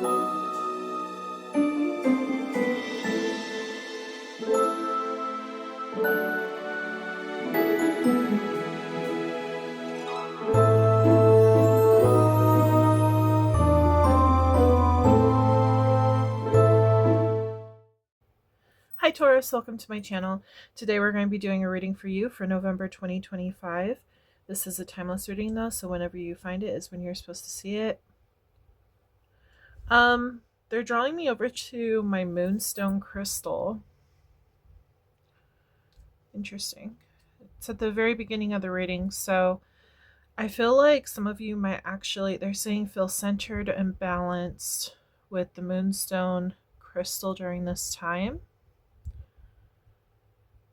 Hi Taurus, welcome to my channel. Today we're going to be doing a reading for you for November 2025. This is a timeless reading though, so whenever you find it is when you're supposed to see it. They're drawing me over to my moonstone crystal. Interesting. It's at the very beginning of the reading, so I feel like some of you might actually, they're saying feel centered and balanced with the moonstone crystal during this time.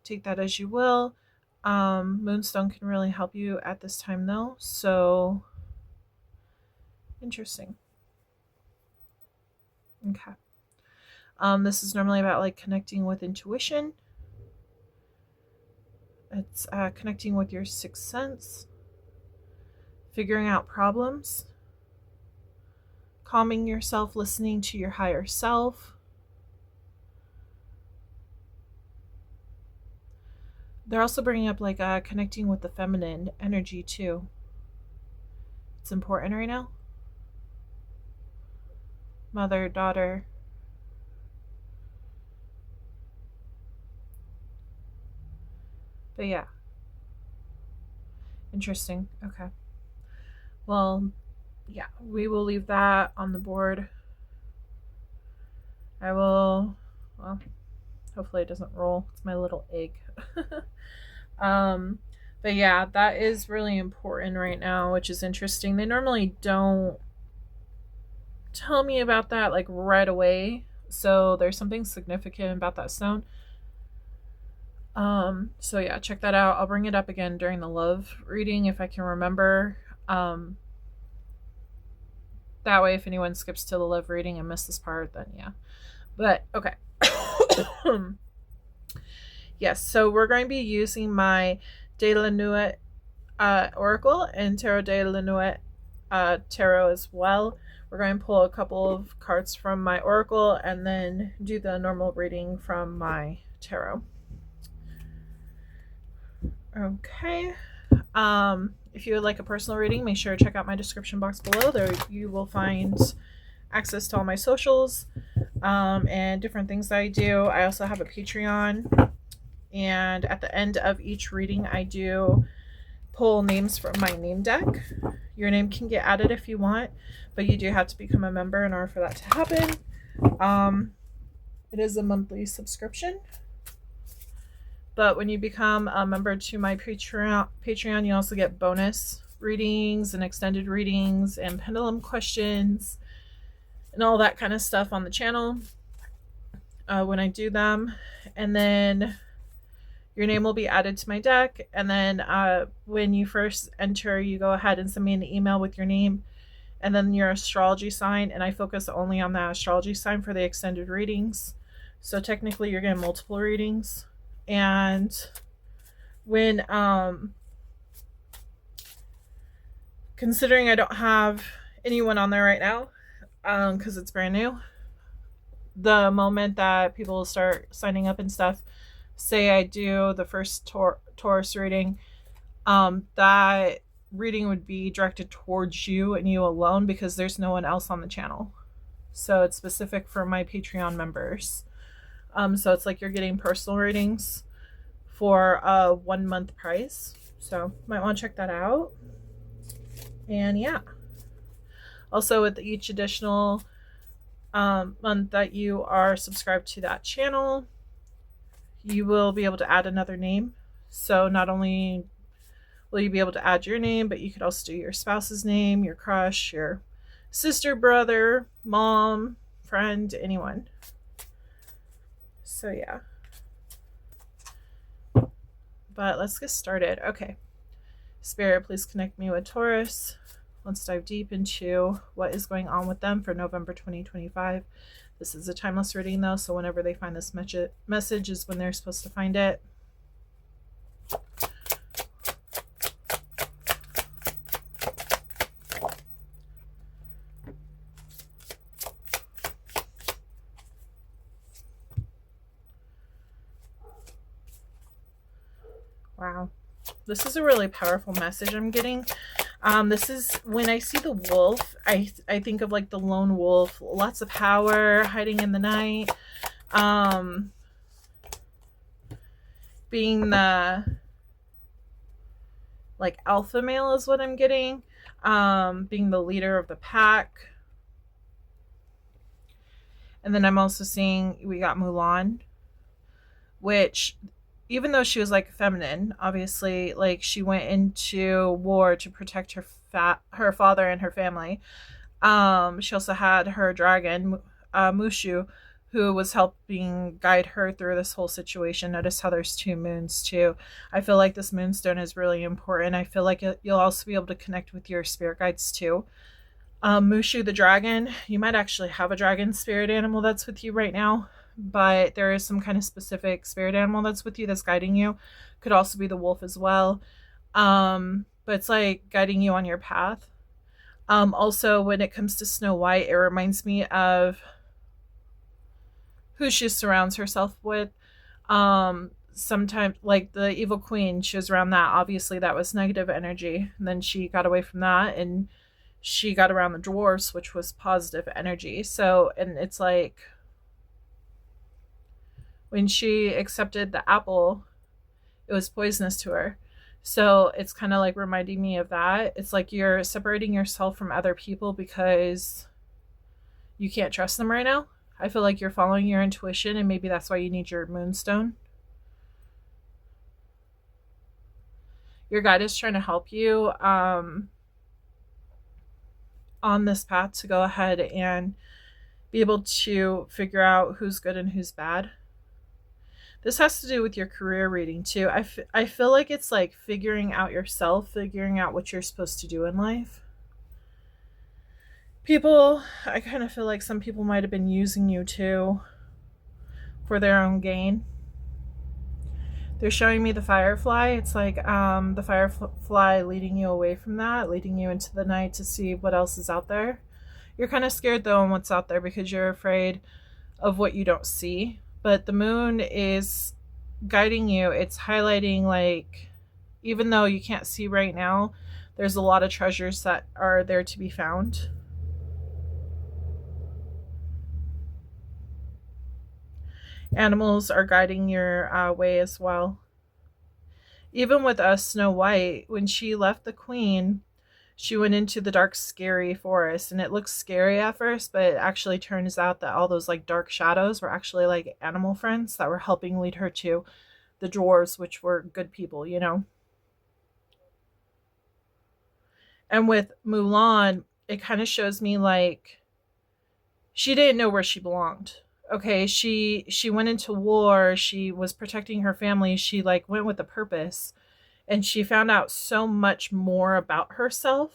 Take that as you will. Moonstone can really help you at this time though, so interesting. Okay. This is normally about like connecting with intuition. It's connecting with your sixth sense, figuring out problems, calming yourself, listening to your higher self. They're also bringing up like connecting with the feminine energy too. It's important right now. Mother, daughter. But yeah. Interesting. Okay. Well, yeah, we will leave that on the board. I will, well, hopefully it doesn't roll. It's my little egg. But yeah, that is really important right now, which is interesting. They normally don't tell me about that like right away. So there's something significant about that stone. So yeah, check that out. I'll bring it up again during the love reading if I can remember. That way if anyone skips to the love reading and missed this part, then yeah. But okay. Yes, so we're going to be using my De La Nuit Oracle and Tarot De La Nuit Tarot as well. We're going to pull a couple of cards from my Oracle and then do the normal reading from my Tarot. Okay. If you would like a personal reading, make sure to check out my description box below. There you will find access to all my socials and different things that I do. I also have a Patreon. And at the end of each reading, I do pull names from my name deck. Your name can get added if you want, but you do have to become a member in order for that to happen. It is a monthly subscription. But when you become a member to my Patreon, you also get bonus readings and extended readings and pendulum questions and all that kind of stuff on the channel when I do them. And then your name will be added to my deck. And then when you first enter, you go ahead and send me an email with your name and then your astrology sign. And I focus only on that astrology sign for the extended readings. So technically you're getting multiple readings. And when, considering I don't have anyone on there right now, because it's brand new, the moment that people start signing up and stuff, say I do the first Taurus reading, that reading would be directed towards you and you alone because there's no one else on the channel. So it's specific for my Patreon members. So it's like you're getting personal readings for a 1 month price. So might want to check that out. And yeah. Also with each additional month that you are subscribed to that channel, you will be able to add another name. So not only will you be able to add your name, but you could also do your spouse's name, your crush, your sister, brother, mom, friend, anyone. So yeah. But let's get started. Okay. Spirit, please connect me with Taurus. Let's dive deep into what is going on with them for November 2025. This is a timeless reading though, so whenever they find this message is when they're supposed to find it. Wow. This is a really powerful message I'm getting. This is when I see the wolf, I think of like the lone wolf, lots of power, hiding in the night, being the like alpha male is what I'm getting, being the leader of the pack. And then I'm also seeing we got Mulan, which even though she was like feminine, obviously, like she went into war to protect her father and her family. She also had her dragon, Mushu, who was helping guide her through this whole situation. Notice how there's two moons too. I feel like this moonstone is really important. I feel like you'll also be able to connect with your spirit guides too. Mushu the dragon, you might actually have a dragon spirit animal that's with you right now, but there is some kind of specific spirit animal that's with you that's guiding you. Could also be the wolf as well. But it's like guiding you on your path. Also, when it comes to Snow White, it reminds me of who she surrounds herself with. Sometimes, like the evil queen, she was around that. Obviously, that was negative energy. And then she got away from that, and she got around the dwarves, which was positive energy. So, and it's like when she accepted the apple, it was poisonous to her. So it's kind of like reminding me of that. It's like you're separating yourself from other people because you can't trust them right now. I feel like you're following your intuition, and maybe that's why you need your moonstone. Your guide is trying to help you on this path to go ahead and be able to figure out who's good and who's bad. This has to do with your career reading too. I feel like it's like figuring out yourself, figuring out what you're supposed to do in life. People, I kind of feel like some people might have been using you too for their own gain. They're showing me the firefly. It's like the firefly leading you away from that, leading you into the night to see what else is out there. You're kind of scared though on what's out there because you're afraid of what you don't see. But the moon is guiding you. It's highlighting, like, even though you can't see right now, there's a lot of treasures that are there to be found. Animals are guiding your way as well. Even with us, Snow White, when she left the queen, she went into the dark, scary forest, and it looks scary at first, but it actually turns out that all those like dark shadows were actually like animal friends that were helping lead her to the dwarves, which were good people, you know. And with Mulan, it kind of shows me like she didn't know where she belonged. Okay, she went into war, she was protecting her family, she like went with a purpose, and she found out so much more about herself.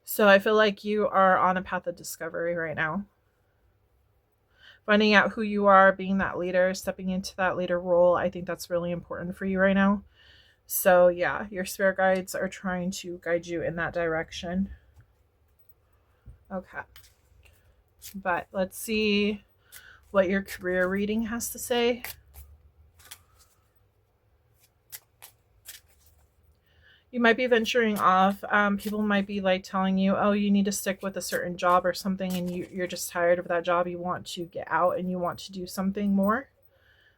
So I feel like you are on a path of discovery right now. Finding out who you are, being that leader, stepping into that leader role, I think that's really important for you right now. So yeah, your spirit guides are trying to guide you in that direction. Okay. But let's see what your career reading has to say. You might be venturing off. People might be like telling you, oh, you need to stick with a certain job or something, and you're just tired of that job. You want to get out and you want to do something more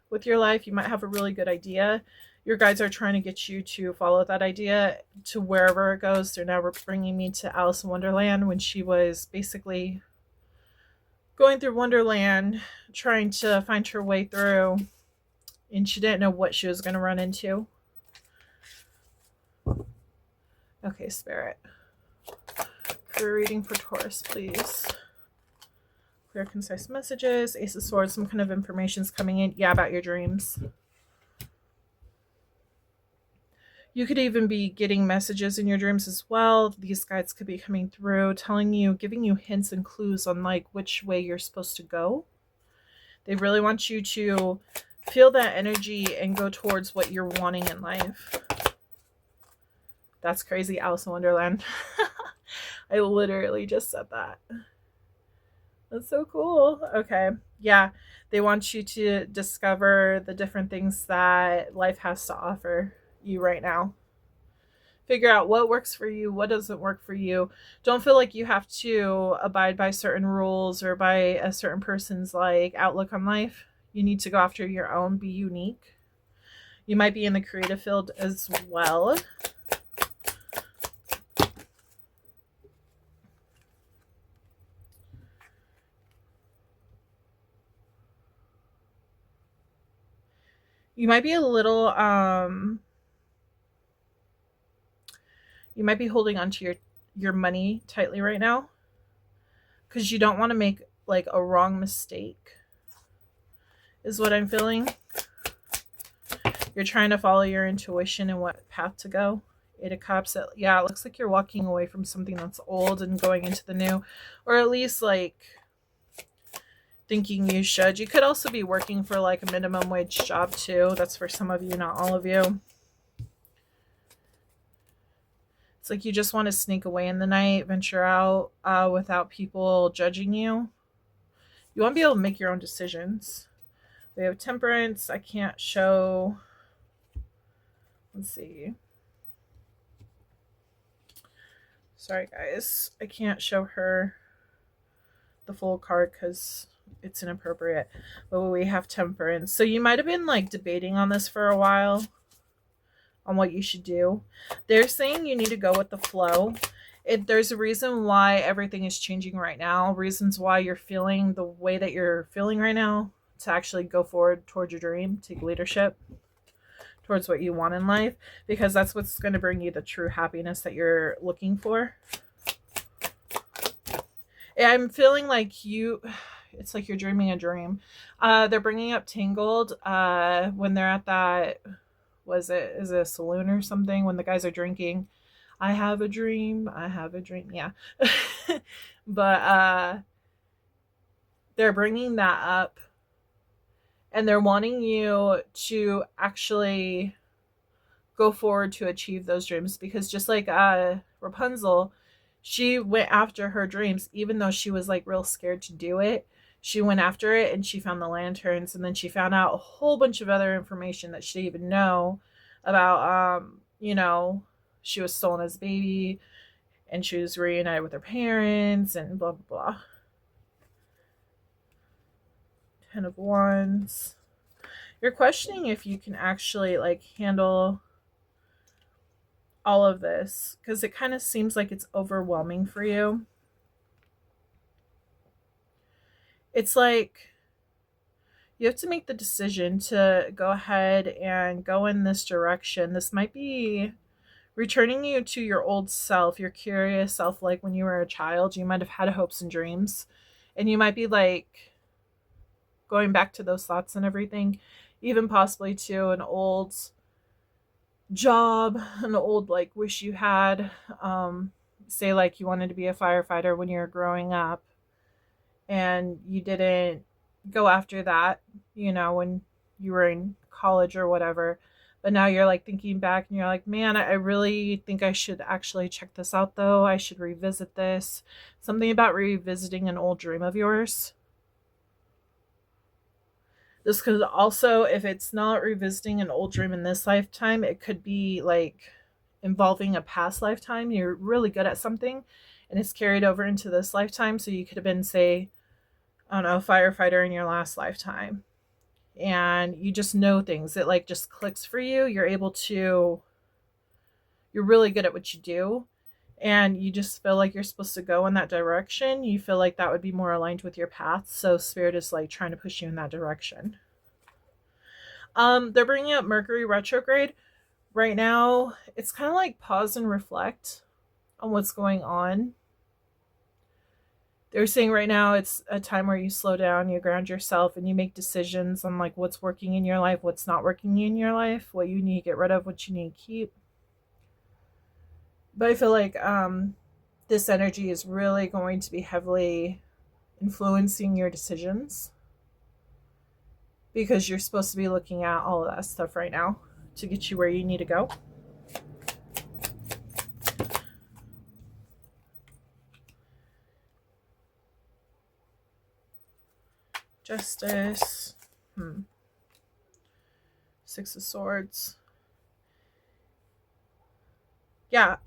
with your life. You might have a really good idea. Your guides are trying to get you to follow that idea to wherever it goes. They're now bringing me to Alice in Wonderland when she was basically going through Wonderland, trying to find her way through, and she didn't know what she was going to run into. Okay, Spirit. Career reading for Taurus, please. Clear, concise messages. Ace of Swords, some kind of information's coming in. Yeah, about your dreams. You could even be getting messages in your dreams as well. These guides could be coming through, telling you, giving you hints and clues on like which way you're supposed to go. They really want you to feel that energy and go towards what you're wanting in life. That's crazy, Alice in Wonderland. I literally just said that. That's so cool. Okay. Yeah. They want you to discover the different things that life has to offer you right now. Figure out what works for you, what doesn't work for you. Don't feel like you have to abide by certain rules or by a certain person's like outlook on life. You need to go after your own, be unique. You might be in the creative field as well. You might be a little you might be holding onto your money tightly right now because you don't want to make like a wrong mistake is what I'm feeling. You're trying to follow your intuition and what path to go. Eight of Cups. Yeah, it looks like you're walking away from something that's old and going into the new, or at least like thinking you should. You could also be working for like a minimum wage job too. That's for some of you, not all of you. It's like you just want to sneak away in the night, venture out without people judging you. You want to be able to make your own decisions. We have Temperance. I can't show. Let's see. Sorry, guys. I can't show her the full card because it's inappropriate. But we have Temperance. So you might have been like debating on this for a while on what you should do. They're saying you need to go with the flow. There's a reason why everything is changing right now. Reasons why you're feeling the way that you're feeling right now to actually go forward towards your dream, take leadership towards what you want in life, because that's what's going to bring you the true happiness that you're looking for. I'm feeling like it's like you're dreaming a dream. They're bringing up Tangled when they're at that, is it a saloon or something, when the guys are drinking. I have a dream. Yeah. But they're bringing that up and they're wanting you to actually go forward to achieve those dreams, because just like Rapunzel, she went after her dreams even though she was like real scared to do it. She went after it and she found the lanterns, and then she found out a whole bunch of other information that she didn't even know about. She was stolen as a baby and she was reunited with her parents and blah blah blah. 10 of Wands. You're questioning if you can actually like handle all of this because it kind of seems like it's overwhelming for you. It's like you have to make the decision to go ahead and go in this direction. This might be returning you to your old self, your curious self, like when you were a child. You might have had hopes and dreams, and you might be like going back to those thoughts and everything, even possibly to an old job, an old like wish you had. Say like you wanted to be a firefighter when you were growing up and you didn't go after that, when you were in college or whatever. But now you're like thinking back and you're like, man, I really think I should actually check this out though. I should revisit this. Something about revisiting an old dream of yours. This could also, if it's not revisiting an old dream in this lifetime, it could be like involving a past lifetime. You're really good at something and it's carried over into this lifetime. So you could have been, say, I don't know, a firefighter in your last lifetime. And you just know things. It like just clicks for you. You're really good at what you do. And you just feel like you're supposed to go in that direction. You feel like that would be more aligned with your path. So Spirit is like trying to push you in that direction. They're bringing up Mercury retrograde. Right now, it's kind of like pause and reflect on what's going on. They're saying right now it's a time where you slow down, you ground yourself, and you make decisions on like what's working in your life, what's not working in your life, what you need to get rid of, what you need to keep. But I feel like this energy is really going to be heavily influencing your decisions because you're supposed to be looking at all of that stuff right now to get you where you need to go. Justice. Six of Swords. Yeah.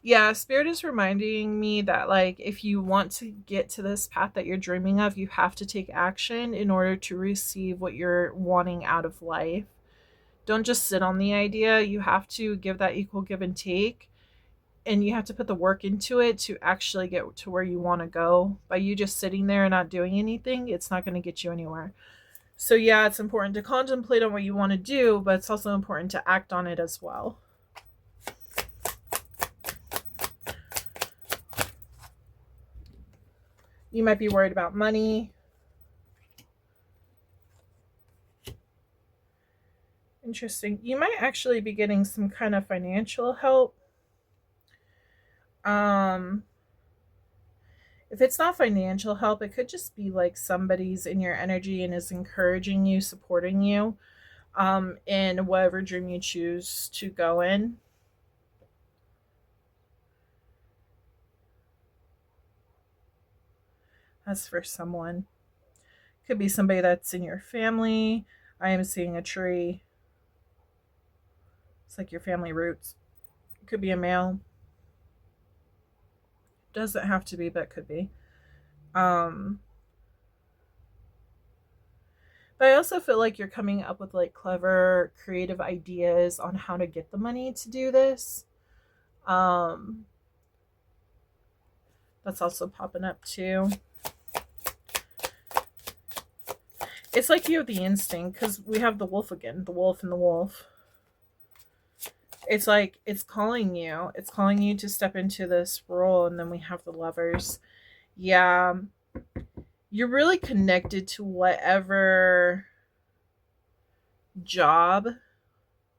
Yeah, Spirit is reminding me that, like, if you want to get to this path that you're dreaming of, you have to take action in order to receive what you're wanting out of life. Don't just sit on the idea. You have to give that equal give and take, and you have to put the work into it to actually get to where you want to go. By you just sitting there and not doing anything, it's not going to get you anywhere. So yeah, it's important to contemplate on what you want to do, but it's also important to act on it as well. You might be worried about money. Interesting. You might actually be getting some kind of financial help. If it's not financial help, it could just be like somebody's in your energy and is encouraging you, supporting you, in whatever dream you choose to go in. That's for someone. Could be somebody that's in your family. I am seeing a tree. It's like your family roots. It could be a male. Doesn't have to be, but could be. But I also feel like you're coming up with like clever, creative ideas on how to get the money to do this. That's also popping up too. It's like you have the instinct, because we have the wolf again, the wolf and the wolf. It's like it's calling you. It's calling you to step into this role, and then we have the Lovers. Yeah. You're really connected to whatever job,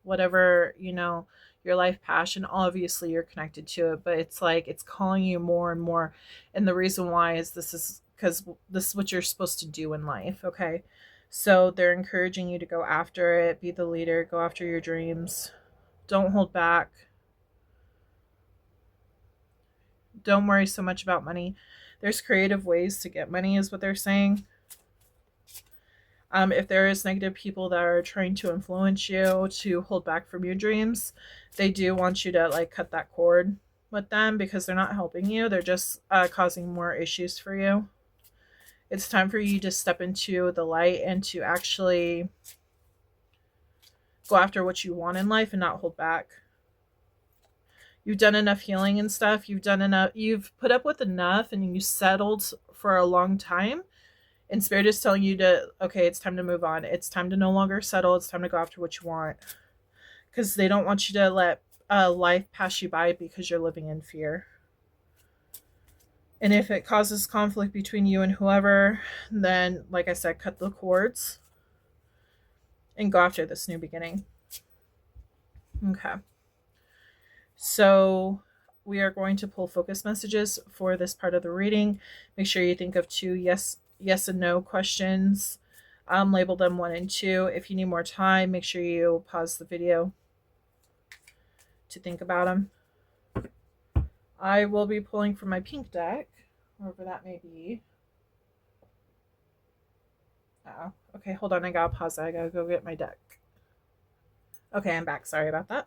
whatever, your life passion. Obviously you're connected to it, but it's like it's calling you more and more. And the reason why is because this is what you're supposed to do in life. Okay. So they're encouraging you to go after it, be the leader, go after your dreams. Don't hold back. Don't worry so much about money. There's creative ways to get money, is what they're saying. If there is negative people that are trying to influence you to hold back from your dreams, they do want you to like cut that cord with them, because they're not helping you. They're just causing more issues for you. It's time for you to step into the light and to actually go after what you want in life and not hold back. You've done enough healing and stuff. You've put up with enough, and you settled for a long time. And Spirit is telling you okay, it's time to move on. It's time to no longer settle. It's time to go after what you want. Because they don't want you to let life pass you by because you're living in fear. And if it causes conflict between you and whoever, then, like I said, cut the cords and go after this new beginning. Okay. So we are going to pull focus messages for this part of the reading. Make sure you think of 2 yes and no questions. Label them 1 and 2. If you need more time, make sure you pause the video to think about them. I will be pulling from my pink deck, wherever that may be. Okay, hold on. I gotta pause that. I gotta go get my deck. Okay, I'm back. Sorry about that.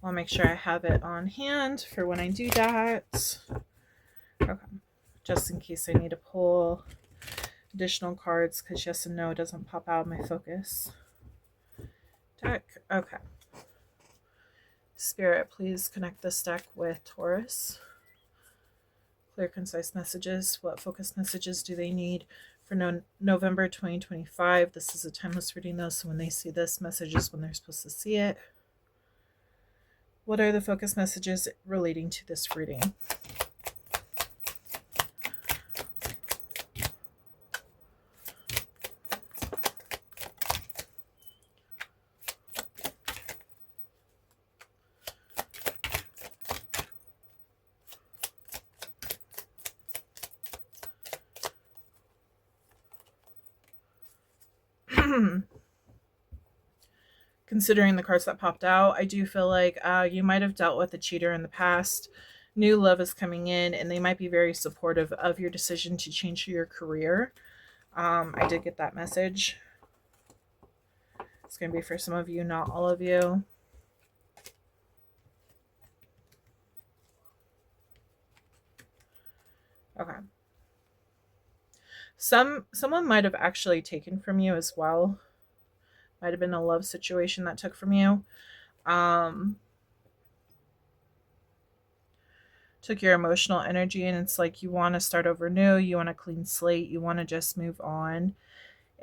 I'll make sure I have it on hand for when I do that. Okay. Just in case I need to pull additional cards, because yes and no doesn't pop out of my focus deck. Okay. Spirit, please connect this deck with Taurus. Clear, concise messages. What focus messages do they need for November 2025? This is a timeless reading, though, so when they see this message is when they're supposed to see it. What are the focus messages relating to this reading? considering the cards that popped out. I do feel like you might have dealt with a cheater in the past. New love is coming in, and they might be very supportive of your decision to change your career. I did get that message. It's going to be for some of you, not all of you. Okay. Someone might have actually taken from you as well. Might have been a love situation that took from you. Took your emotional energy, and it's like you want to start over new. You want a clean slate. You want to just move on.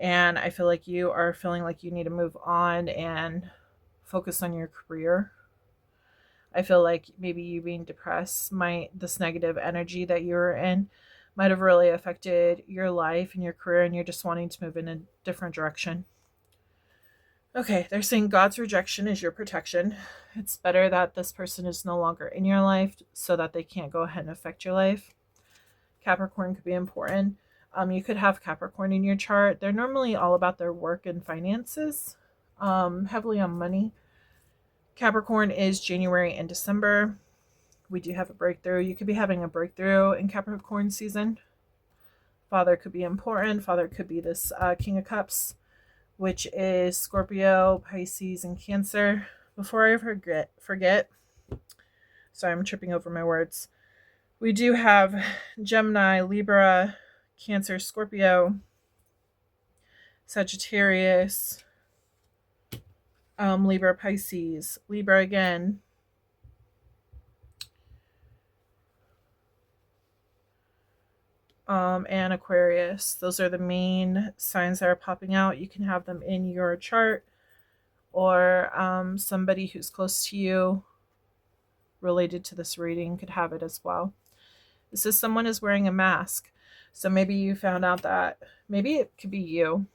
And I feel like you are feeling like you need to move on and focus on your career. I feel like maybe you being depressed this negative energy that you were in might have really affected your life and your career, and you're just wanting to move in a different direction. Okay, they're saying God's rejection is your protection. It's better that this person is no longer in your life so that they can't go ahead and affect your life. Capricorn could be important. You could have Capricorn in your chart. They're normally all about their work and finances, heavily on money. Capricorn is January and December. We do have a breakthrough. You could be having a breakthrough in Capricorn season. Father could be important. Father could be this King of Cups, which is Scorpio, Pisces, and Cancer. Before I forget, sorry, I'm tripping over my words. We do have Gemini, Libra, Cancer, Scorpio, Sagittarius, Libra, Pisces, Libra again, and Aquarius. Those are the main signs that are popping out. You can have them in your chart, or somebody who's close to you related to this reading could have it as well. This is someone is wearing a mask. So maybe you found out that maybe it could be you.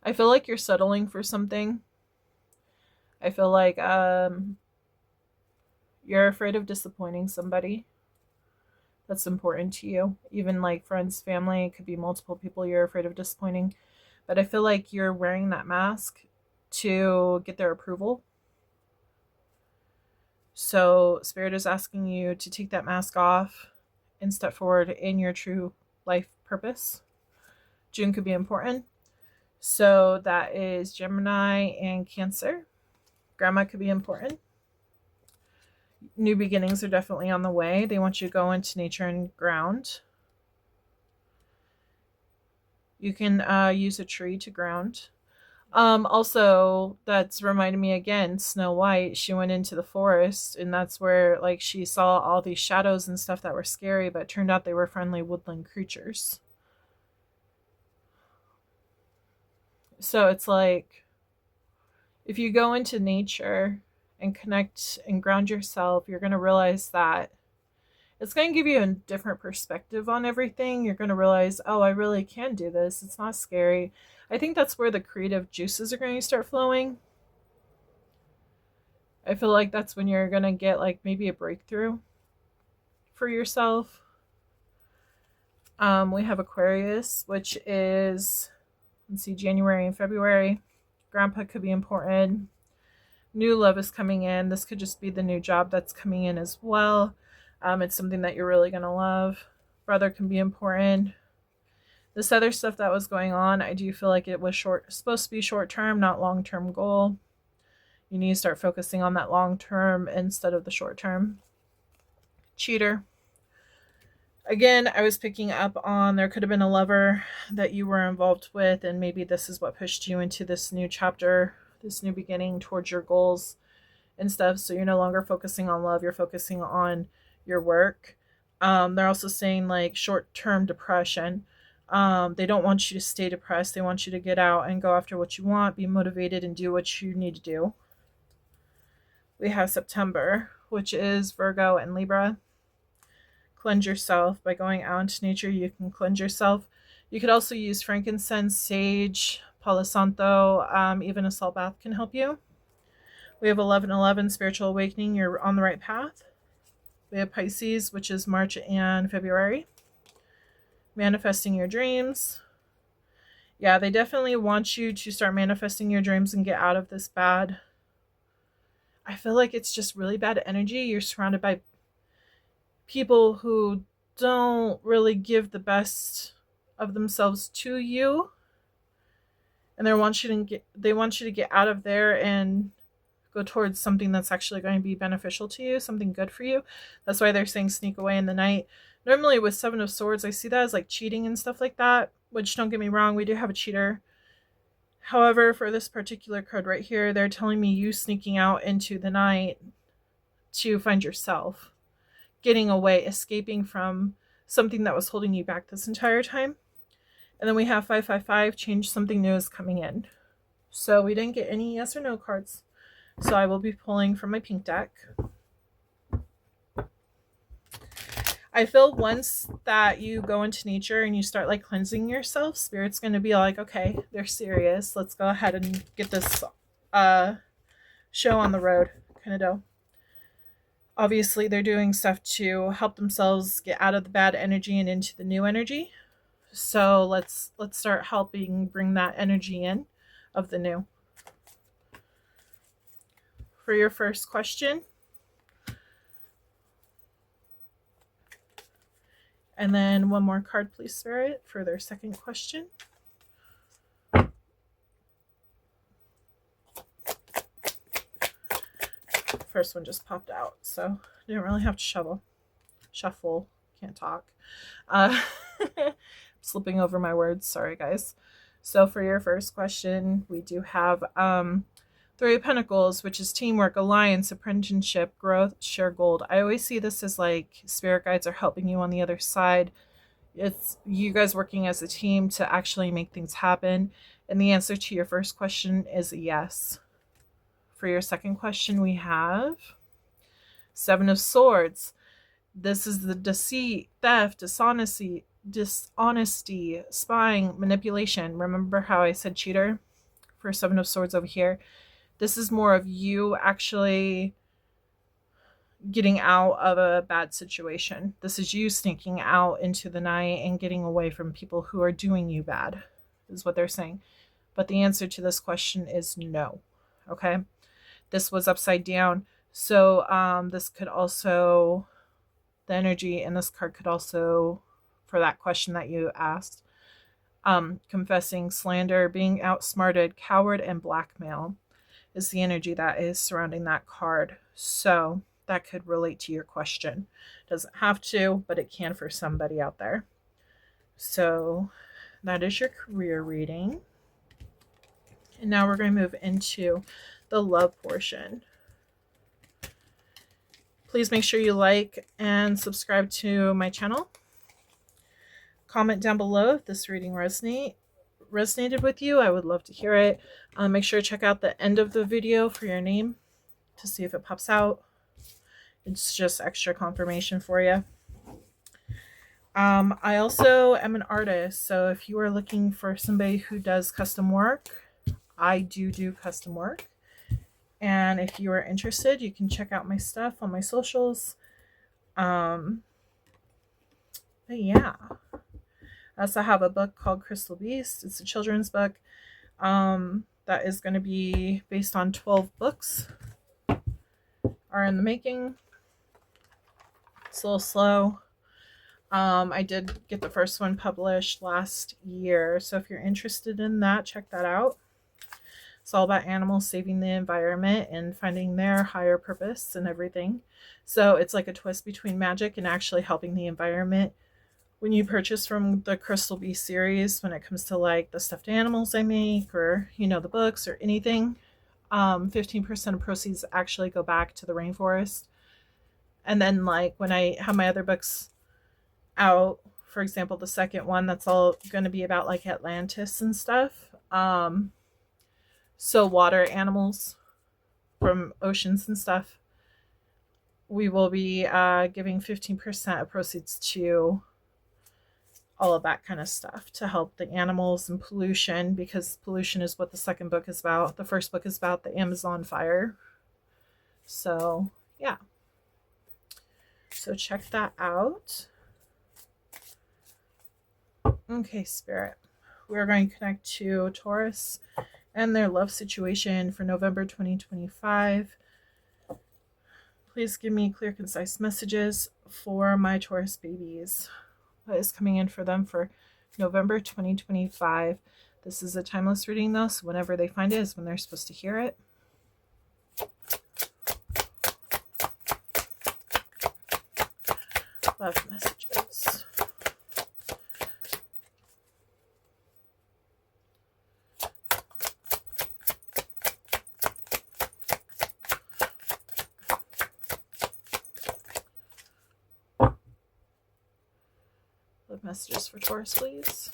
I feel like you're settling for something. I feel like you're afraid of disappointing somebody that's important to you. Even like friends, family, it could be multiple people you're afraid of disappointing. But I feel like you're wearing that mask to get their approval. So Spirit is asking you to take that mask off and step forward in your true life purpose. June could be important. So that is Gemini and Cancer. Grandma could be important. New beginnings are definitely on the way. They want you to go into nature and ground. You can use a tree to ground. Also, that's reminded me again, Snow White, she went into the forest, and that's where like she saw all these shadows and stuff that were scary, but it turned out they were friendly woodland creatures. So it's like, if you go into nature and connect and ground yourself, you're going to realize that it's going to give you a different perspective on everything. You're going to realize, oh, I really can do this. It's not scary. I think that's where the creative juices are going to start flowing. I feel like that's when you're going to get like maybe a breakthrough for yourself. We have Aquarius, which is, let's see, January and February. Grandpa could be important. New love is coming in. This could just be the new job that's coming in as well. It's something that you're really going to love. Brother can be important. This other stuff that was going on, I do feel like it was supposed to be short term, not long term goal. You need to start focusing on that long term instead of the short term. Cheater. Again, I was picking up on there could have been a lover that you were involved with, and maybe this is what pushed you into this new chapter, this new beginning towards your goals and stuff. So you're no longer focusing on love, you're focusing on your work. They're also saying like short-term depression. They don't want you to stay depressed. They want you to get out and go after what you want, be motivated, and do what you need to do. We have September, which is Virgo and Libra. Cleanse yourself by going out into nature. You can cleanse yourself. You could also use frankincense, sage, Palo Santo, even a salt bath can help you. We have 11/11, spiritual awakening. You're on the right path. We have Pisces, which is March and February. Manifesting your dreams. Yeah, they definitely want you to start manifesting your dreams and get out of this bad. I feel like it's just really bad energy. You're surrounded by people who don't really give the best of themselves to you, and they want you to get out of there and go towards something that's actually going to be beneficial to you, something good for you. That's why they're saying sneak away in the night. Normally with Seven of Swords, I see that as like cheating and stuff like that, which, don't get me wrong, we do have a cheater. However, for this particular card right here, they're telling me you sneaking out into the night to find yourself, getting away, escaping from something that was holding you back this entire time. And then we have 555, change, something new is coming in. So we didn't get any yes or no cards. So I will be pulling from my pink deck. I feel once that you go into nature and you start like cleansing yourself, Spirit's going to be like, okay, they're serious. Let's go ahead and get this show on the road kind of deal. Obviously, they're doing stuff to help themselves get out of the bad energy and into the new energy. So let's start helping bring that energy in of the new. For your first question, and then one more card, please, Spirit, for their second question. First one just popped out, so I didn't really have to shuffle, can't talk. Slipping over my words, sorry guys. So for your first question, we do have Three of Pentacles, which is teamwork, alliance, apprenticeship, growth, share gold. I always see this as like spirit guides are helping you on the other side. It's you guys working as a team to actually make things happen. And the answer to your first question is a yes. For your second question, we have Seven of Swords. This is the deceit, theft, dishonesty, spying, manipulation. Remember how I said cheater for Seven of Swords over here? This is more of you actually getting out of a bad situation. This is you sneaking out into the night and getting away from people who are doing you bad, is what they're saying. But the answer to this question is no. Okay? This was upside down. So this could also, the energy in this card could also, for that question that you asked, confessing, slander, being outsmarted, coward, and blackmail is the energy that is surrounding that card. So that could relate to your question. Doesn't have to, but it can for somebody out there. So that is your career reading. And now we're going to move into the love portion. Please make sure you like and subscribe to my channel. Comment down below if this reading resonated with you. I would love to hear it. Make sure to check out the end of the video for your name to see if it pops out. It's just extra confirmation for you. I also am an artist, so if you are looking for somebody who does custom work, I do custom work. And if you are interested, you can check out my stuff on my socials. But yeah. I also have a book called Crystal Beast. It's a children's book that is going to be based on 12 books are in the making. It's a little slow. I did get the first one published last year. So if you're interested in that, check that out. It's all about animals saving the environment and finding their higher purpose and everything. So it's like a twist between magic and actually helping the environment. When you purchase from the Crystal Beast series, when it comes to like the stuffed animals I make or, you know, the books or anything, 15% of proceeds actually go back to the rainforest. And then like when I have my other books out, for example, the second one, that's all going to be about like Atlantis and stuff. So water animals from oceans and stuff, we will be giving 15% of proceeds to all of that kind of stuff to help the animals and pollution, because pollution is what the second book is about. The first book is about the Amazon fire. So yeah, so check that out. Okay, Spirit, we're going to connect to Taurus and their love situation for November 2025. Please give me clear, concise messages for my Taurus babies. What is coming in for them for November 2025? This is a timeless reading, though, so whenever they find it is when they're supposed to hear it. Love messages. Love messages for Taurus, please.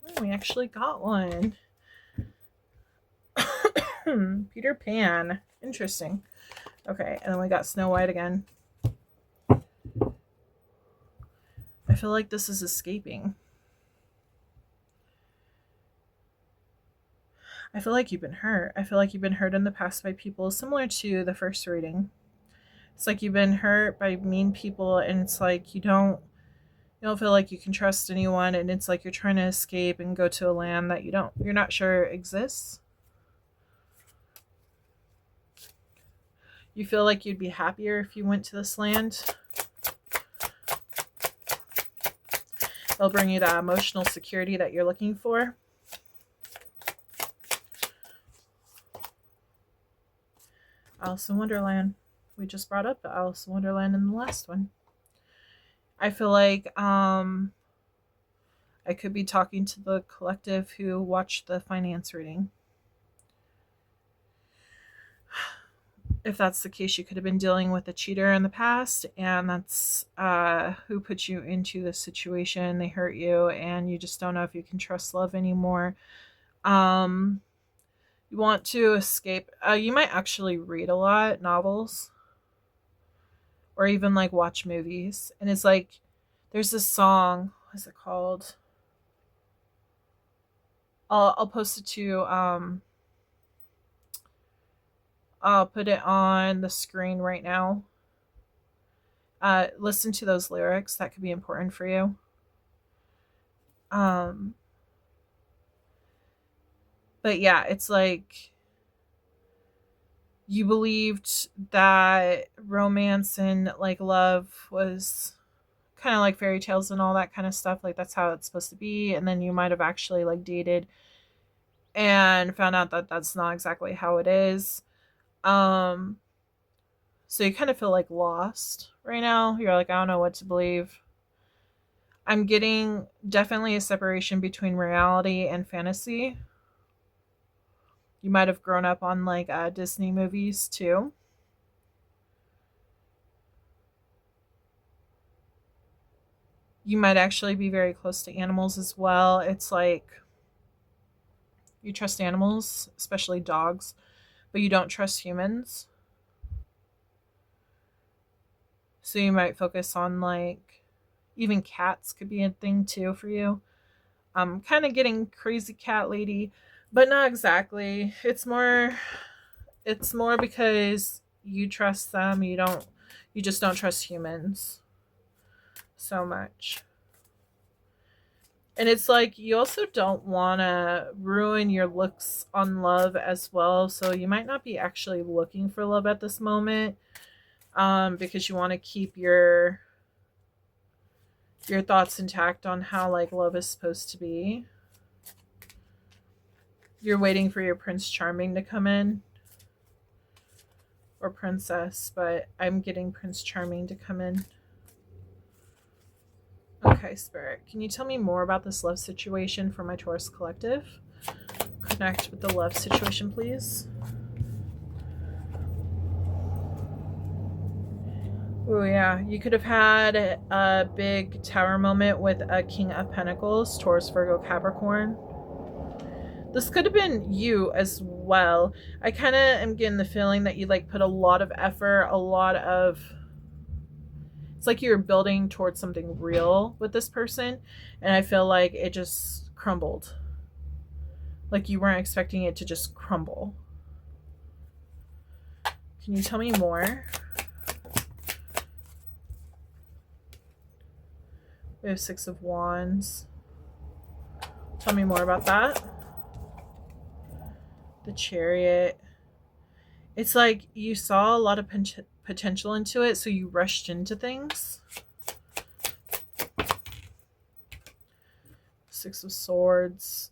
Oh, we actually got one. Peter Pan. Interesting. Okay, and then we got Snow White again. I feel like this is escaping. I feel like you've been hurt. I feel like you've been hurt in the past by people similar to the first reading. It's like you've been hurt by mean people, and it's like you don't feel like you can trust anyone, and it's like you're trying to escape and go to a land that you're not sure exists. You feel like you'd be happier if you went to this land. They'll bring you that emotional security that you're looking for. Alice in Wonderland. We just brought up Alice in Wonderland in the last one. I feel like I could be talking to the collective who watched the finance reading. If that's the case, you could have been dealing with a cheater in the past, and that's who put you into this situation. They hurt you, and you just don't know if you can trust love anymore. You want to escape. You might actually read a lot, novels, or even like watch movies. And it's like, there's this song. What is it called? I'll post it to I'll put it on the screen right now. Listen to those lyrics. That could be important for you. But yeah, it's like you believed that romance and like love was kind of like fairy tales and all that kind of stuff. Like that's how it's supposed to be. And then you might have actually like dated and found out that that's not exactly how it is. So you kind of feel like lost right now. You're like, I don't know what to believe. I'm getting definitely a separation between reality and fantasy. You might have grown up on like Disney movies too. You might actually be very close to animals as well. It's like you trust animals, especially dogs, but you don't trust humans. So you might focus on like, even cats could be a thing too for you. I'm kind of getting crazy cat lady, but not exactly. It's more because you trust them. You just don't trust humans so much. And it's like you also don't want to ruin your looks on love as well. So you might not be actually looking for love at this moment, because you want to keep your thoughts intact on how like love is supposed to be. You're waiting for your Prince Charming to come in, or princess, but I'm getting Prince Charming to come in. Okay, Spirit, can you tell me more about this love situation for my Taurus collective? Connect with the love situation, please. Oh yeah, you could have had a big tower moment with a King of Pentacles, Taurus, Virgo, Capricorn. This could have been you as well. I kind of am getting the feeling that you like put a lot of effort, it's like you're building towards something real with this person, and I feel like it just crumbled. Like you weren't expecting it to just crumble. Can you tell me more? We have Six of Wands. Tell me more about that. The Chariot. It's like you saw a lot of potential into it, so you rushed into things. Six of Swords.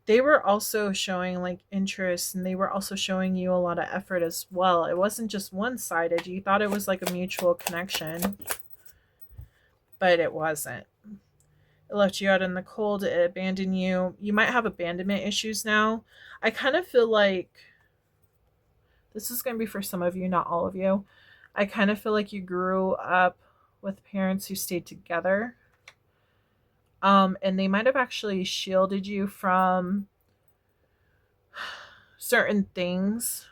They were also showing like interest, and they were also showing you a lot of effort as well. It wasn't just one-sided. You thought it was like a mutual connection, but it wasn't. It left you out in the cold. It abandoned you. You might have abandonment issues now. I kind of feel like this is going to be for some of you, not all of you. I kind of feel like you grew up with parents who stayed together. And they might have actually shielded you from certain things.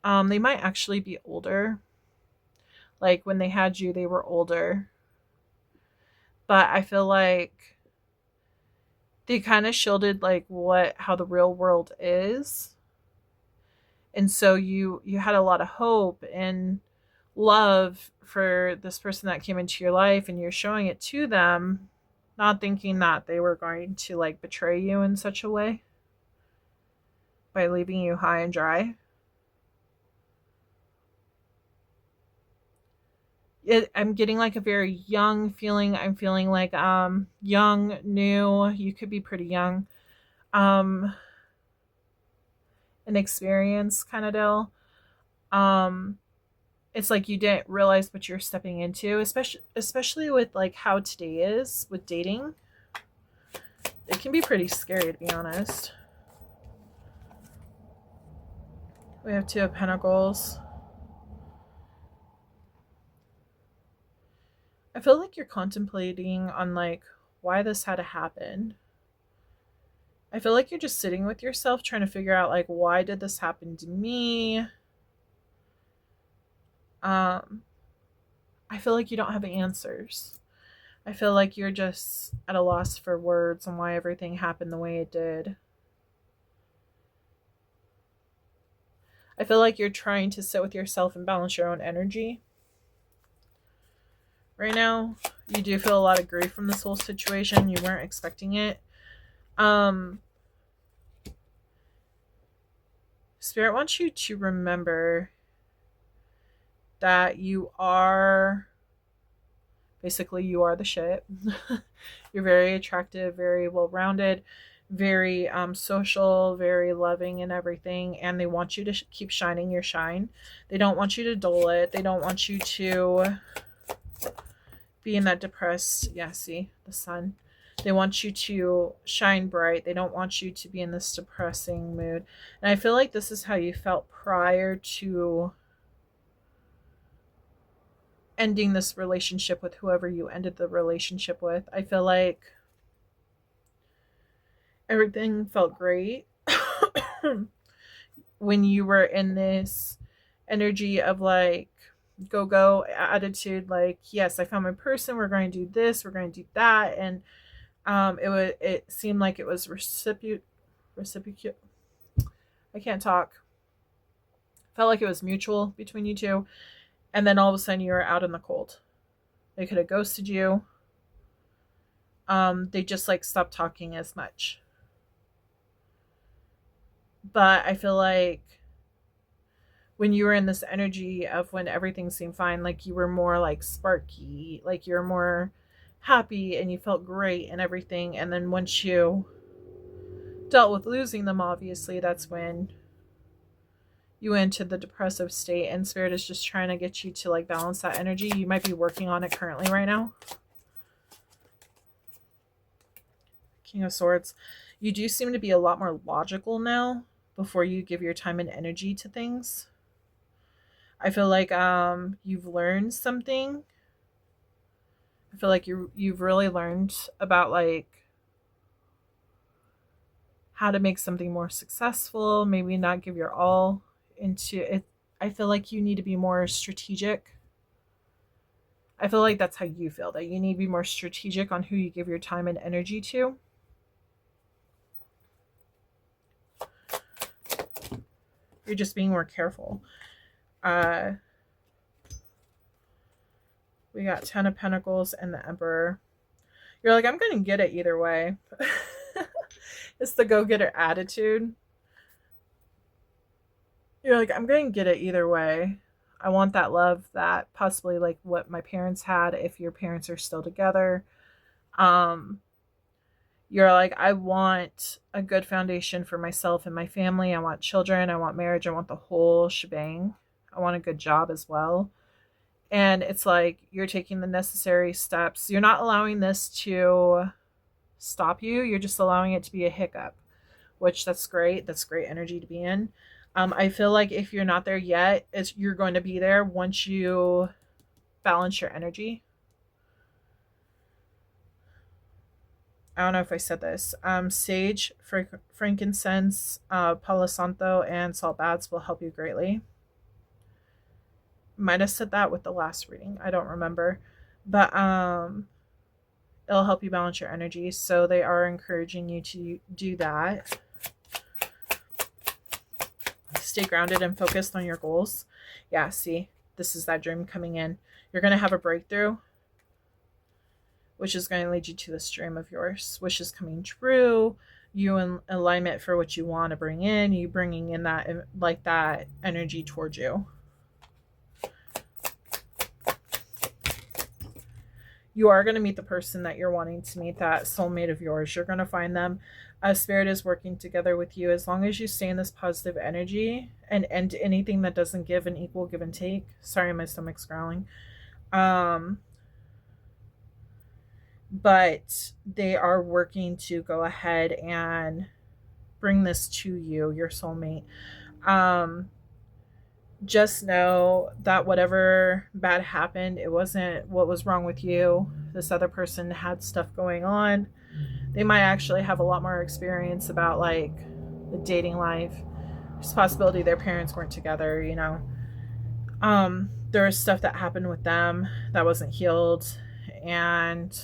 They might actually be older. Like when they had you, they were older. But I feel like they kind of shielded like how the real world is. And so you had a lot of hope and love for this person that came into your life, and you're showing it to them, not thinking that they were going to like betray you in such a way by leaving you high and dry. I'm getting like a very young feeling. I'm feeling like young, new. You could be pretty young. Inexperienced kind of deal. It's like you didn't realize what you're stepping into, especially with like how today is with dating. It can be pretty scary, to be honest. We have Two of Pentacles. I feel like you're contemplating on like why this had to happen. I feel like you're just sitting with yourself trying to figure out like, why did this happen to me? I feel like you don't have answers. I feel like you're just at a loss for words on why everything happened the way it did. I feel like you're trying to sit with yourself and balance your own energy. Right now, you do feel a lot of grief from this whole situation. You weren't expecting it. Spirit wants you to remember that you are the shit. You're very attractive, very well-rounded, very social, very loving and everything, and they want you to keep shining your shine. They don't want you to dull it. They don't want you to be in that depressed, see the sun. They want you to shine bright. They don't want you to be in this depressing mood. And I feel like this is how you felt prior to ending this relationship with whoever you ended the relationship with. I feel like everything felt great when you were in this energy of like go attitude, like, yes, I found my person, we're going to do this, we're going to do that. And it seemed like it was reciprocate. I can't talk. Felt like it was mutual between you two. And then all of a sudden you were out in the cold. They could have ghosted you. They just like stopped talking as much. But I feel like when you were in this energy of when everything seemed fine, like you were more like sparky, like you're more happy and you felt great and everything. And then once you dealt with losing them, obviously, that's when you went into the depressive state, and Spirit is just trying to get you to like balance that energy. You might be working on it currently right now. King of Swords. You do seem to be a lot more logical now before you give your time and energy to things. I feel like you've learned something. I feel like you've really learned about like how to make something more successful, maybe not give your all into it. I feel like you need to be more strategic. I feel like that's how you feel, that you need to be more strategic on who you give your time and energy to. You're just being more careful. We We got 10 of Pentacles and the Emperor. You're like, I'm going to get it either way. It's the go-getter attitude. You're like, I'm going to get it either way. I want that love, that possibly like what my parents had if your parents are still together. You're like, I want a good foundation for myself and my family. I want children. I want marriage. I want the whole shebang. I want a good job as well. And it's like you're taking the necessary steps. You're not allowing this to stop you. You're just allowing it to be a hiccup, which that's great. That's great energy to be in. I feel like if you're not there yet, you're going to be there once you balance your energy. I don't know if I said this. Sage, frankincense, Palo Santo, and salt baths will help you greatly. Might have said that with the last reading. I don't remember. But it'll help you balance your energy. So they are encouraging you to do that. Stay grounded and focused on your goals. Yeah, see, this is that dream coming in. You're going to have a breakthrough, which is going to lead you to this dream of yours, which is coming true. You in alignment for what you want to bring in. You bringing in that, like that energy towards you. You are going to meet the person that you're wanting to meet, that soulmate of yours. You're going to find them. Spirit is working together with you as long as you stay in this positive energy and end anything that doesn't give an equal give and take. Sorry, my stomach's growling. But they are working to go ahead and bring this to you, your soulmate. Just know that whatever bad happened, it wasn't what was wrong with you. This other person had stuff going on. They might actually have a lot more experience about like the dating life. There's a possibility their parents weren't together, you know. There was stuff that happened with them that wasn't healed and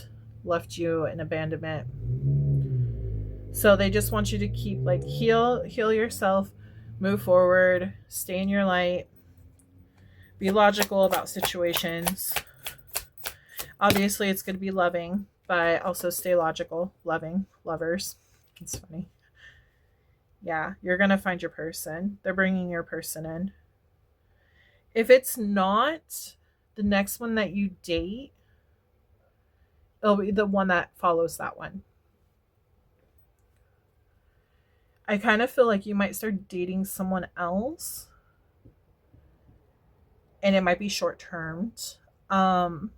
left you in abandonment. So they just want you to keep like heal yourself, move forward, stay in your light, be logical about situations. Obviously it's going to be loving, but also stay logical. Loving lovers. It's funny. Yeah, you're going to find your person. They're bringing your person in. If it's not the next one that you date, it'll be the one that follows that one. I kind of feel like you might start dating someone else. And it might be short-termed. And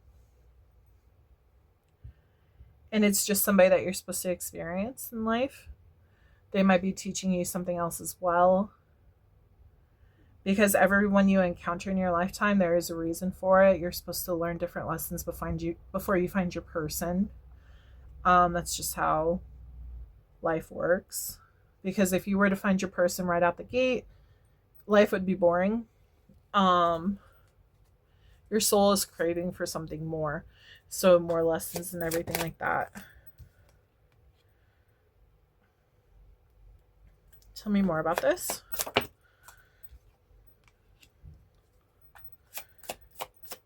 it's just somebody that you're supposed to experience in life. They might be teaching you something else as well. Because everyone you encounter in your lifetime, there is a reason for it. You're supposed to learn different lessons before you find your person. That's just how life works. Because if you were to find your person right out the gate, life would be boring. Your soul is craving for something more. So more lessons and everything like that. Tell me more about this.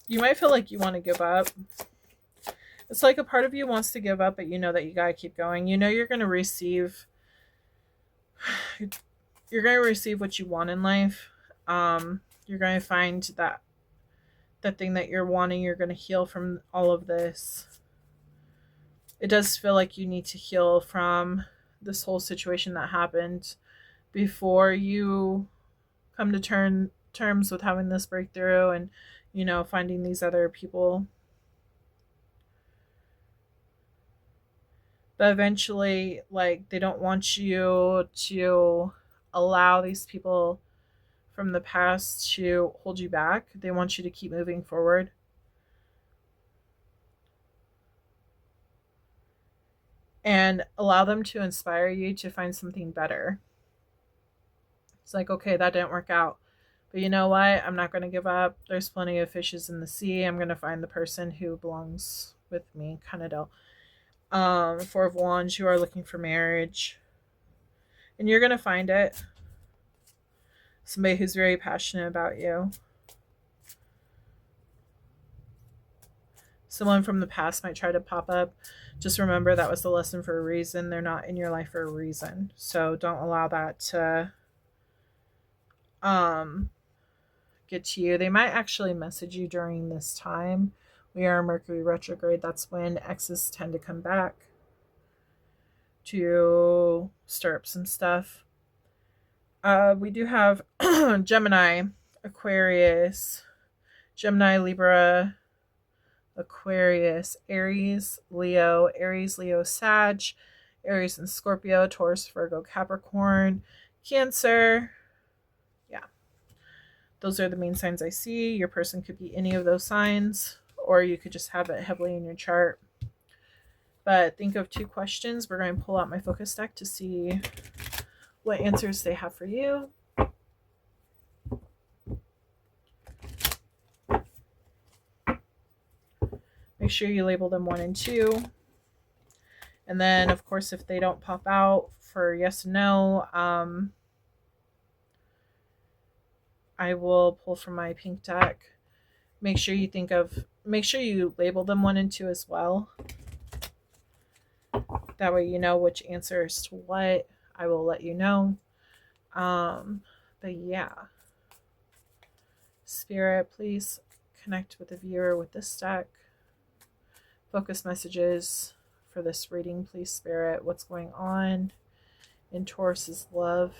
You might feel like you want to give up. It's like a part of you wants to give up, but you know that you got to keep going. You know you're going to receive what you want in life. You're going to find that thing that you're wanting. You're going to heal from all of this. It does feel like you need to heal from this whole situation that happened before you come to terms with having this breakthrough and, you know, finding these other people. But eventually, like, they don't want you to allow these people from the past to hold you back. They want you to keep moving forward. And allow them to inspire you to find something better. It's like, okay, that didn't work out. But you know what? I'm not going to give up. There's plenty of fishes in the sea. I'm going to find the person who belongs with me, kind of deal. Four of Wands, you are looking for marriage. And you're going to find it. Somebody who's very passionate about you. Someone from the past might try to pop up. Just remember that was the lesson for a reason. They're not in your life for a reason. So don't allow that to get to you. They might actually message you during this time. We are Mercury retrograde. That's when exes tend to come back to stir up some stuff. We do have Gemini, Aquarius, Gemini, Libra, Aquarius, Aries, Leo, Sag, Aries and Scorpio, Taurus, Virgo, Capricorn, Cancer. Yeah. Those are the main signs I see. Your person could be any of those signs, or you could just have it heavily in your chart. But think of 2 questions. We're going to pull out my focus deck to see what answers they have for you. Make sure you label them 1 and 2. And then, of course, if they don't pop out for yes and no, I will pull from my pink deck. Make sure you label them 1 and 2 as well. That way you know which answer is to what. I will let you know. But yeah. Spirit, please connect with the viewer with this deck. Focus messages for this reading, please, Spirit. What's going on in Taurus's love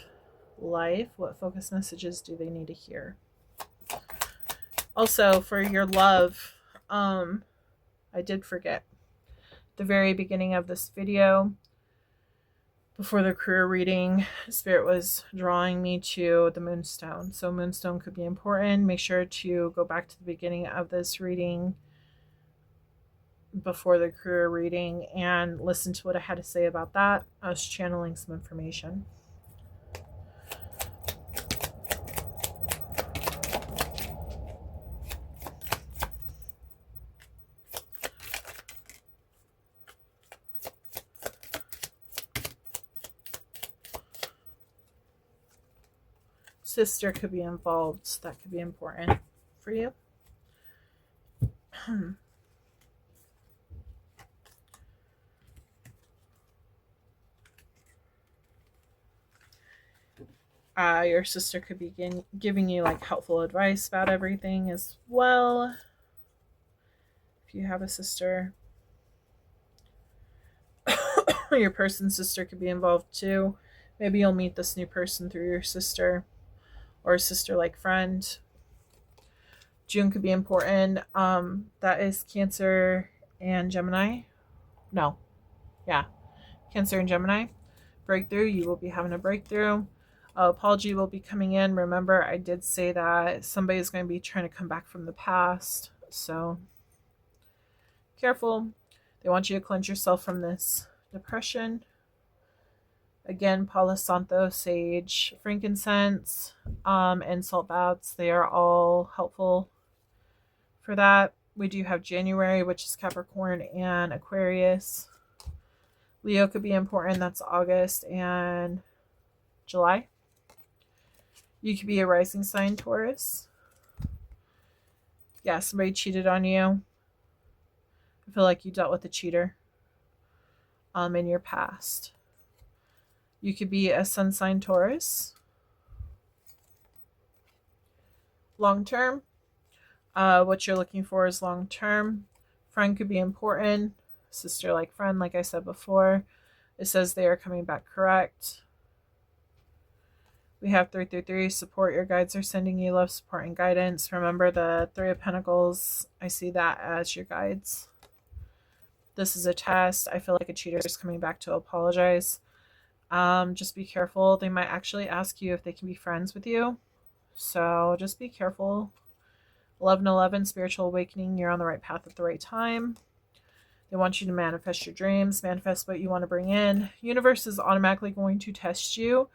life? What focus messages do they need to hear? Also, for your love, I did forget. The very beginning of this video, before the career reading, Spirit was drawing me to the Moonstone. So Moonstone could be important. Make sure to go back to the beginning of this reading before the career reading and listen to what I had to say about that. I was channeling some information. Sister could be involved. So that could be important for you. Your sister could be giving you like helpful advice about everything as well. If you have a sister. Your person's sister could be involved too. Maybe you'll meet this new person through your sister or a sister-like friend. June could be important. That is Cancer and Gemini. No. Yeah. Cancer and Gemini. Breakthrough. You will be having a breakthrough. Apology will be coming in. Remember, I did say that somebody is going to be trying to come back from the past. So, careful. They want you to cleanse yourself from this depression. Again, Palo Santo, sage, frankincense, and salt baths. They are all helpful for that. We do have January, which is Capricorn and Aquarius. Leo could be important. That's August and July. You could be a rising sign, Taurus. Yeah, somebody cheated on you. I feel like you dealt with a cheater in your past. You could be a sun sign, Taurus. Long term. What you're looking for is long term. Friend could be important. Sister like friend, like I said before. It says they are coming back correct. We have 333. Support. Your guides are sending you love, support, and guidance. Remember the 3 of Pentacles. I see that as your guides. This is a test. I feel like a cheater is coming back to apologize. Just be careful. They might actually ask you if they can be friends with you. So just be careful. 1111, spiritual awakening. You're on the right path at the right time. They want you to manifest your dreams, manifest what you want to bring in. Universe is automatically going to test you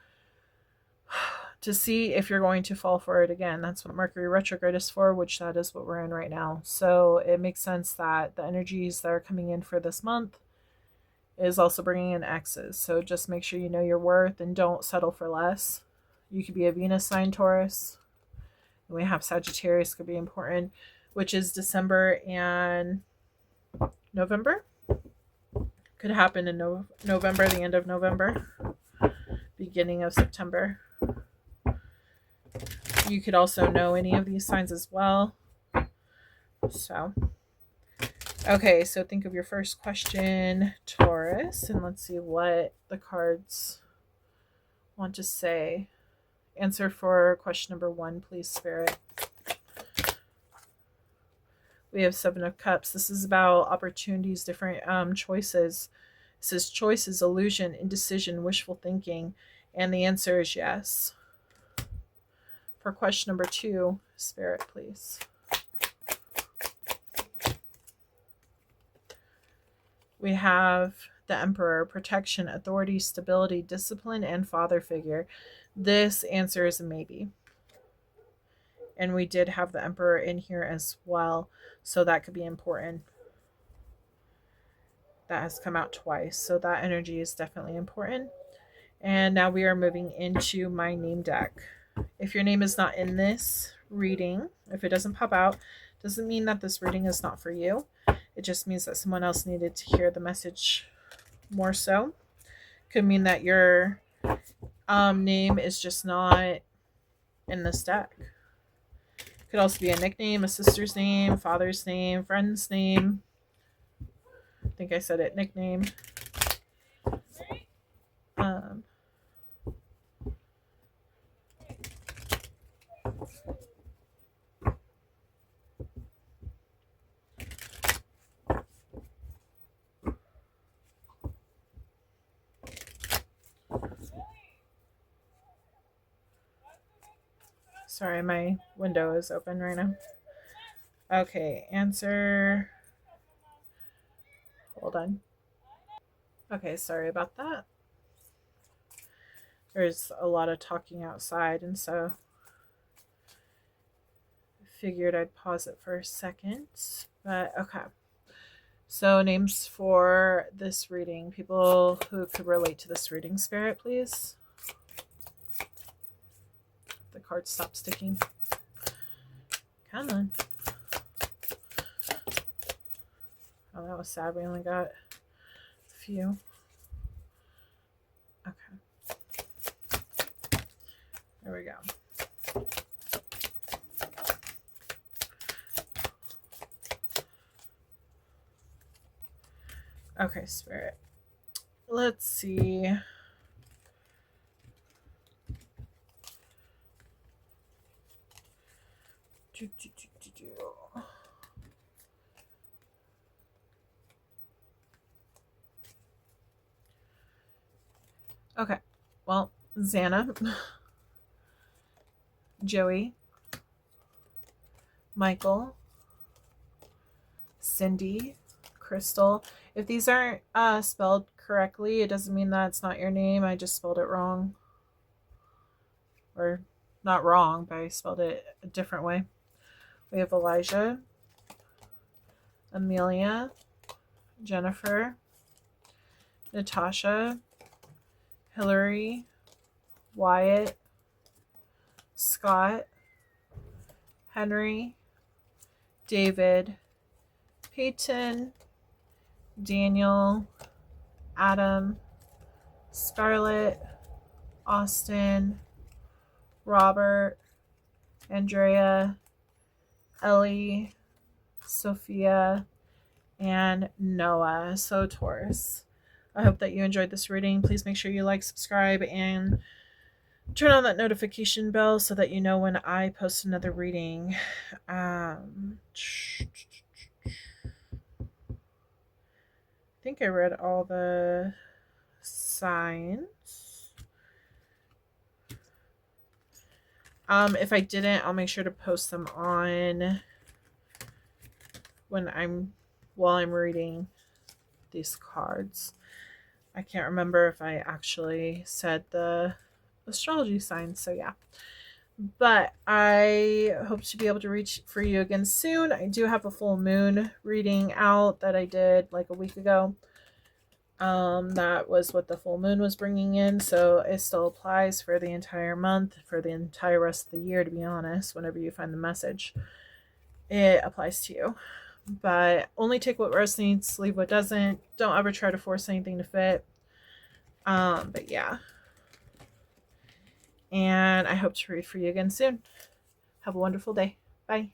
to see if you're going to fall for it again. That's what Mercury retrograde is for, which that is what we're in right now. So it makes sense that the energies that are coming in for this month is also bringing in exes. So just make sure you know your worth and don't settle for less. You could be a Venus sign, Taurus. And we have Sagittarius could be important, which is December and November. Could happen in November, the end of November, beginning of September. You could also know any of these signs as well. So, okay, so think of your first question, Taurus, and let's see what the cards want to say. Answer for question number 1, please, Spirit. We have 7 of Cups. This is about opportunities, different choices. It says choices, illusion, indecision, wishful thinking, and the answer is yes. For question number 2, Spirit, please. We have the Emperor, protection, authority, stability, discipline, and father figure. This answer is a maybe. And we did have the Emperor in here as well, so that could be important. That has come out twice, so that energy is definitely important. And now we are moving into my name deck. If your name is not in this reading, if it doesn't pop out, doesn't mean that this reading is not for you. It just means that someone else needed to hear the message more so. Could mean that your name is just not in this deck. Could also be a nickname, a sister's name, father's name, friend's name. I think I said it, nickname. Sorry, my window is open right now. Okay, answer. Hold on. Okay, sorry about that. There's a lot of talking outside, and so I figured I'd pause it for a second. But okay. So names for this reading. People who could relate to this reading, Spirit, please. The cards stop sticking. Come on. Oh, that was sad. We only got a few. Okay. There we go. Okay, Spirit. Let's see. Okay, well, Xana, Joey, Michael, Cindy, Crystal. If these aren't spelled correctly, it doesn't mean that it's not your name. I just spelled it wrong. Or not wrong, but I spelled it a different way. We have Elijah, Amelia, Jennifer, Natasha, Hillary, Wyatt, Scott, Henry, David, Peyton, Daniel, Adam, Scarlett, Austin, Robert, Andrea, Ellie, Sophia, and Noah. So Taurus, I hope that you enjoyed this reading. Please make sure you like, subscribe, and turn on that notification bell so that you know when I post another reading. I think I read all the signs. If I didn't, I'll make sure to post them on while I'm reading these cards. I can't remember if I actually said the astrology signs, so yeah. But I hope to be able to reach for you again soon. I do have a full moon reading out that I did like a week ago. That was what the full moon was bringing in, so it still applies for the entire month, for the entire rest of the year, to be honest. Whenever you find the message, it applies to you. but only take what resonates, leave what doesn't. Don't ever try to force anything to fit. But yeah. And I hope to read for you again soon. Have a wonderful day. Bye.